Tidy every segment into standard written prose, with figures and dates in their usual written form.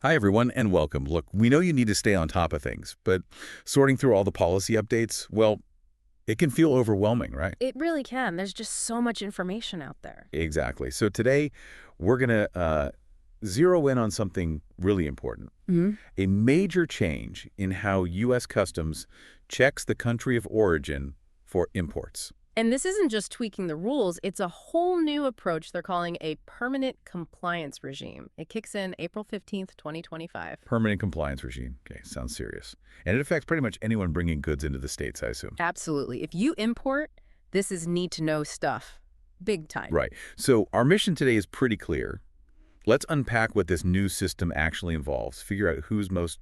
Hi, everyone, and welcome. Look, we know you need to stay on top of things, but sorting through all the policy updates, well, it can feel overwhelming, right? It really can. There's just so much information out there. Exactly. So today, we're going to zero in on something really important, Hmm. a major change in how U.S. Customs checks the country of origin for imports. And this isn't just tweaking the rules, it's a whole new approach they're calling a permanent compliance regime. It kicks in April 15th, 2025. Permanent compliance regime. Okay, sounds serious. And it affects pretty much anyone bringing goods into the States, I assume. Absolutely. If you import, this is need-to-know stuff. Big time. Right. So our mission today is pretty clear. Let's unpack what this new system actually involves, figure out who's most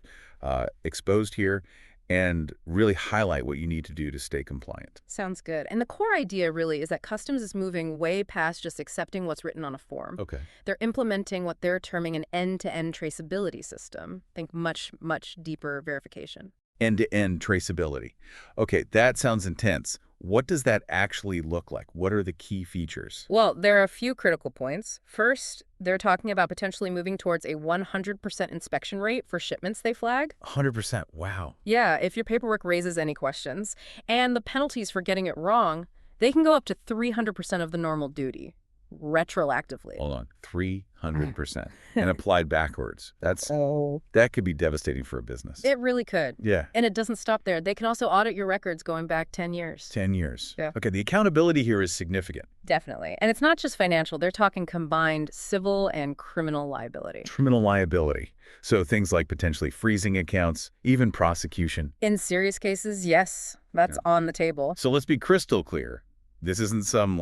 exposed here, and really highlight what you need to do to stay compliant. Sounds good. And the core idea really is that customs is moving way past just accepting what's written on a form. Okay. They're implementing what they're terming an end-to-end traceability system. Think much, much deeper verification. End-to-end traceability. Okay, that sounds intense. What does that actually look like? What are the key features? Well, there are a few critical points. First, they're talking about potentially moving towards a 100% inspection rate for shipments they flag. 100%. Wow. Yeah, if your paperwork raises any questions. And the penalties for getting it wrong, they can go up to 300% of the normal duty, retroactively. Hold on. 300%. And applied backwards. Oh. That could be devastating for a business. It really could. Yeah. And it doesn't stop there. They can also audit your records going back 10 years. 10 years. Yeah. Okay, the accountability here is significant. Definitely. And it's not just financial. They're talking combined civil and criminal liability. Criminal liability. So things like potentially freezing accounts, even prosecution. In serious cases, yes, that's on the table. So let's be crystal clear. This isn't some,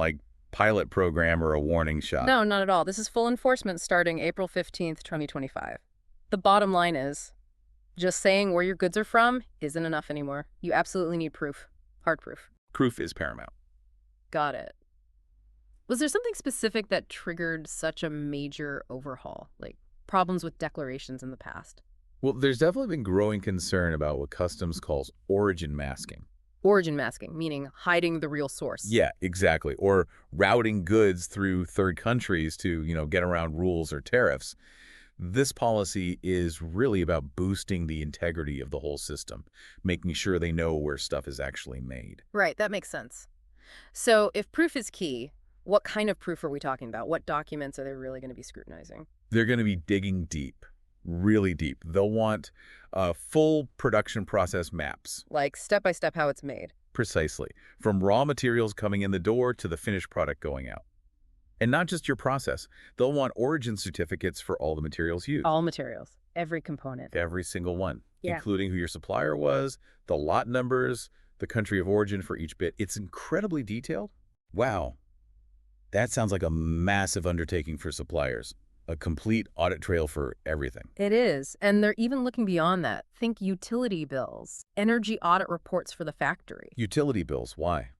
pilot program or a warning shot. No, not at all. This is full enforcement starting April 15th, 2025. The bottom line is, just saying where your goods are from isn't enough anymore. You absolutely need proof. Hard proof. Proof is paramount. Got it. Was there something specific that triggered such a major overhaul, like problems with declarations in the past? Well, there's definitely been growing concern about what Customs calls origin masking. Origin masking, meaning hiding the real source. Yeah, exactly. Or routing goods through third countries to, get around rules or tariffs. This policy is really about boosting the integrity of the whole system, making sure they know where stuff is actually made. Right, that makes sense. So if proof is key, what kind of proof are we talking about? What documents are they really going to be scrutinizing? They're going to be digging deep, really deep. They'll want full production process maps. Like step-by-step how it's made. Precisely. From raw materials coming in the door to the finished product going out. And not just your process. They'll want origin certificates for all the materials used. All materials. Every component. Every single one, Yeah. including who your supplier was, the lot numbers, the country of origin for each bit. It's incredibly detailed. Wow. That sounds like a massive undertaking for suppliers. A complete audit trail for everything. It is. And they're even looking beyond that. Think utility bills, energy audit reports for the factory. Utility bills, why?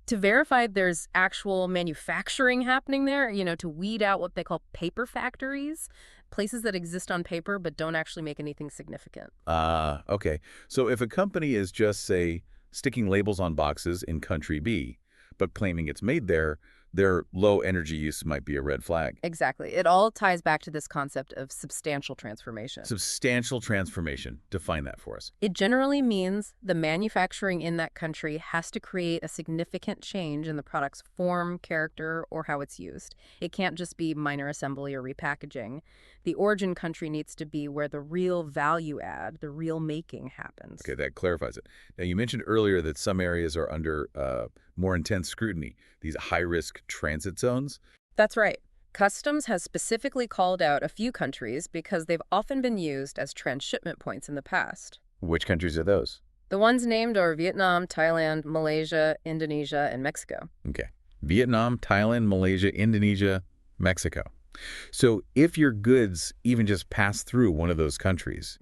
To verify there's actual manufacturing happening there, to weed out what they call paper factories, places that exist on paper but don't actually make anything significant. Okay. So if a company is just, say, sticking labels on boxes in country B, but claiming it's made there, their low energy use might be a red flag. Exactly. It all ties back to this concept of substantial transformation. Substantial transformation. Define that for us. It generally means the manufacturing in that country has to create a significant change in the product's form, character, or how it's used. It can't just be minor assembly or repackaging. The origin country needs to be where the real value add, the real making happens. Okay, that clarifies it. Now, you mentioned earlier that some areas are under more intense scrutiny, these high-risk transit zones. That's right. Customs has specifically called out a few countries because they've often been used as transshipment points in the past. Which countries are those? The ones named are Vietnam, Thailand, Malaysia, Indonesia, and Mexico. Okay. Vietnam, Thailand, Malaysia, Indonesia, Mexico. So if your goods even just pass through one of those countries,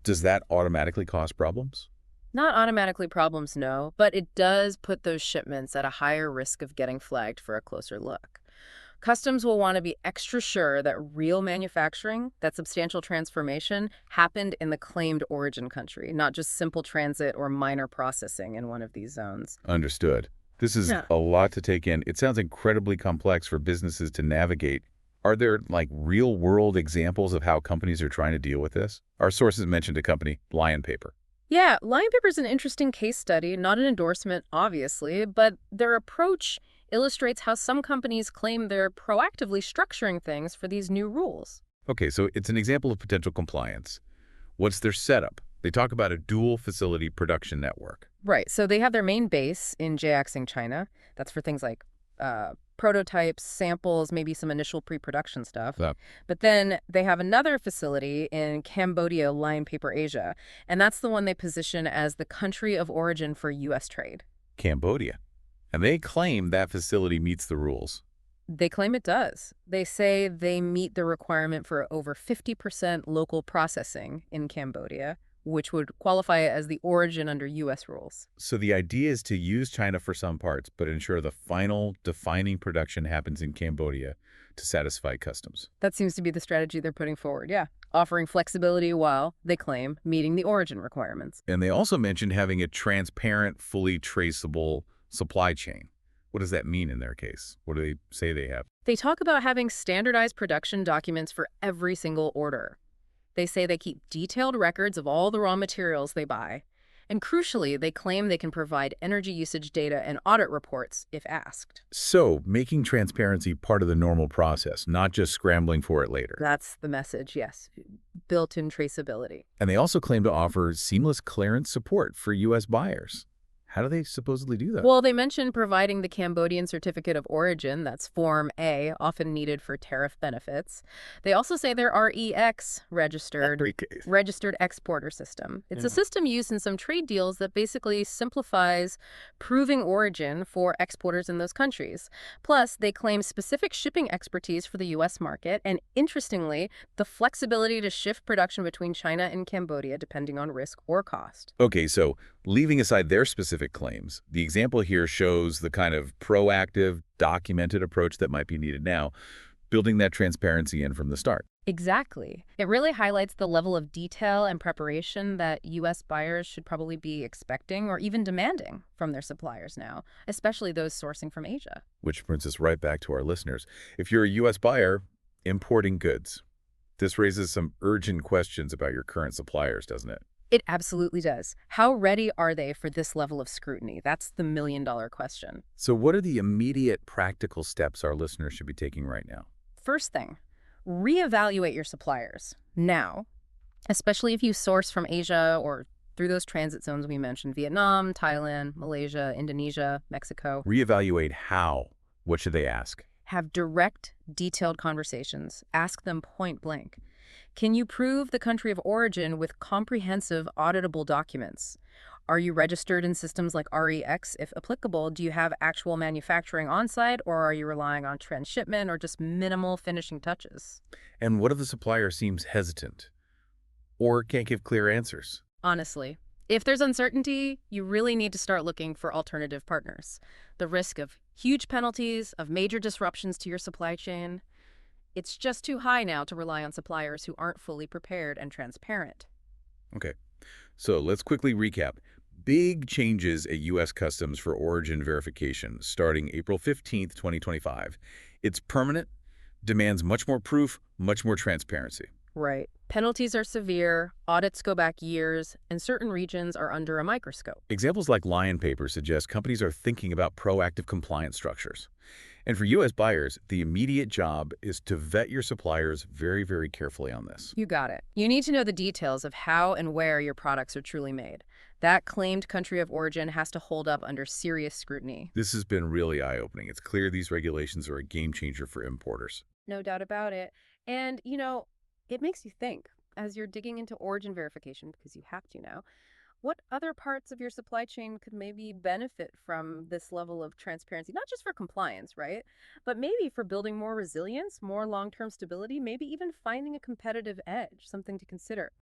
does that automatically cause problems? Not automatically problems, no, but it does put those shipments at a higher risk of getting flagged for a closer look. Customs will want to be extra sure that real manufacturing, that substantial transformation, happened in the claimed origin country, not just simple transit or minor processing in one of these zones. Understood. This is Yeah. a lot to take in. It sounds incredibly complex for businesses to navigate Are there, like, real-world examples of how companies are trying to deal with this? Our sources mentioned a company, Lion Paper. Yeah, Lion Paper's an interesting case study, not an endorsement, obviously, but their approach illustrates how some companies claim they're proactively structuring things for these new rules. Okay, so it's an example of potential compliance. What's their setup? They talk about a dual facility production network. Right, so they have their main base in Jiaxing, China. That's for things like prototypes, samples, maybe some initial pre-production stuff. That But then they have another facility in Cambodia, Lion Paper Asia, and that's the one they position as the country of origin for U.S. trade. Cambodia. And they claim that facility meets the rules. They claim it does. They say they meet the requirement for over 50% local processing in Cambodia, which would qualify it as the origin under U.S. rules. So the idea is to use China for some parts, but ensure the final defining production happens in Cambodia to satisfy customs. That seems to be the strategy they're putting forward, yeah. Offering flexibility while, they claim, meeting the origin requirements. And they also mentioned having a transparent, fully traceable supply chain. What does that mean in their case? What do they say they have? They talk about having standardized production documents for every single order. They say they keep detailed records of all the raw materials they buy. And crucially, they claim they can provide energy usage data and audit reports if asked. So, making transparency part of the normal process, not just scrambling for it later. That's the message, yes. Built-in traceability. And they also claim to offer seamless clearance support for U.S. buyers. How do they supposedly do that? Well, they mentioned providing the Cambodian Certificate of Origin, that's Form A, often needed for tariff benefits. They also say their REX Every case. registered exporter system. It's a Yeah. system used in some trade deals that basically simplifies proving origin for exporters in those countries. Plus, they claim specific shipping expertise for the U.S. market, and interestingly, the flexibility to shift production between China and Cambodia depending on risk or cost. Okay, so leaving aside their specific claims, the example here shows the kind of proactive, documented approach that might be needed now, building that transparency in from the start. Exactly. It really highlights the level of detail and preparation that U.S. buyers should probably be expecting or even demanding from their suppliers now, especially those sourcing from Asia. Which brings us right back to our listeners. If you're a U.S. buyer importing goods, this raises some urgent questions about your current suppliers, doesn't it? It absolutely does. How ready are they for this level of scrutiny? That's the million-dollar question. So what are the immediate practical steps our listeners should be taking right now? First thing, reevaluate your suppliers now, especially if you source from Asia or through those transit zones we mentioned, Vietnam, Thailand, Malaysia, Indonesia, Mexico. Reevaluate how. What should they ask? Have direct, detailed conversations. Ask them point blank. Can you prove the country of origin with comprehensive, auditable documents? Are you registered in systems like REX? If applicable, do you have actual manufacturing on-site, or are you relying on transshipment or just minimal finishing touches? And what if the supplier seems hesitant or can't give clear answers? Honestly, if there's uncertainty, you really need to start looking for alternative partners. The risk of huge penalties, of major disruptions to your supply chain, it's just too high now to rely on suppliers who aren't fully prepared and transparent. Okay, so let's quickly recap. Big changes at U.S. Customs for origin verification starting April 15th, 2025. It's permanent, demands much more proof, much more transparency. Right. Penalties are severe, audits go back years, and certain regions are under a microscope. Examples like Lion Paper suggest companies are thinking about proactive compliance structures. And for U.S. buyers, the immediate job is to vet your suppliers very, very carefully on this. You got it. You need to know the details of how and where your products are truly made. That claimed country of origin has to hold up under serious scrutiny. This has been really eye-opening. It's clear these regulations are a game changer for importers. No doubt about it. And, it makes you think, as you're digging into origin verification, because you have to now, what other parts of your supply chain could maybe benefit from this level of transparency? Not just for compliance, right? But maybe for building more resilience, more long-term stability, maybe even finding a competitive edge, something to consider.